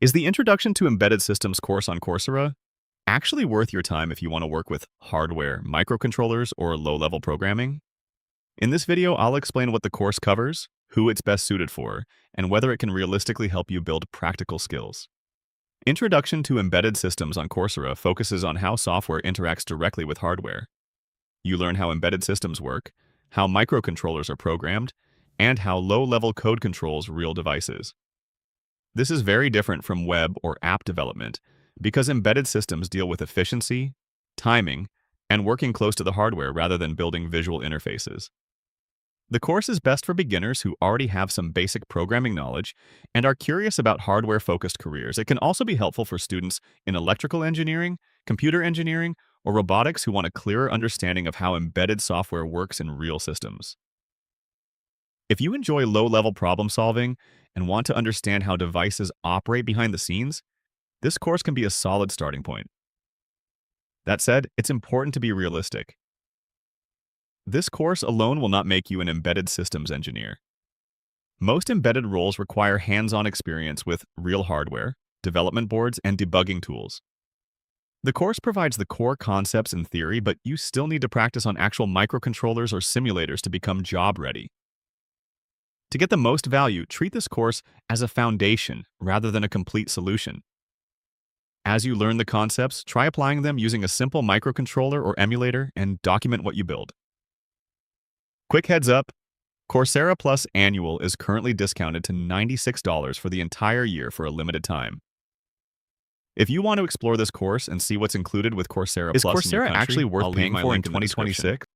Is the Introduction to Embedded Systems course on Coursera actually worth your time if you want to work with hardware, microcontrollers, or low-level programming? In this video, I'll explain what the course covers, who it's best suited for, and whether it can realistically help you build practical skills. Introduction to Embedded Systems on Coursera focuses on how software interacts directly with hardware. You learn how embedded systems work, how microcontrollers are programmed, and how low-level code controls real devices. This is very different from web or app development because embedded systems deal with efficiency, timing, and working close to the hardware rather than building visual interfaces. The course is best for beginners who already have some basic programming knowledge and are curious about hardware-focused careers. It can also be helpful for students in electrical engineering, computer engineering, or robotics who want a clearer understanding of how embedded software works in real systems. If you enjoy low-level problem solving and want to understand how devices operate behind the scenes, this course can be a solid starting point. That said, it's important to be realistic. This course alone will not make you an embedded systems engineer. Most embedded roles require hands-on experience with real hardware, development boards, and debugging tools. The course provides the core concepts in theory, but you still need to practice on actual microcontrollers or simulators to become job-ready. To get the most value, treat this course as a foundation rather than a complete solution. As you learn the concepts, try applying them using a simple microcontroller or emulator and document what you build. Quick heads up, Coursera Plus Annual is currently discounted to $96 for the entire year for a limited time. If you want to explore this course and see what's included with Coursera Plus in your country, actually worth I'll leave paying my for in link in the description. 2026?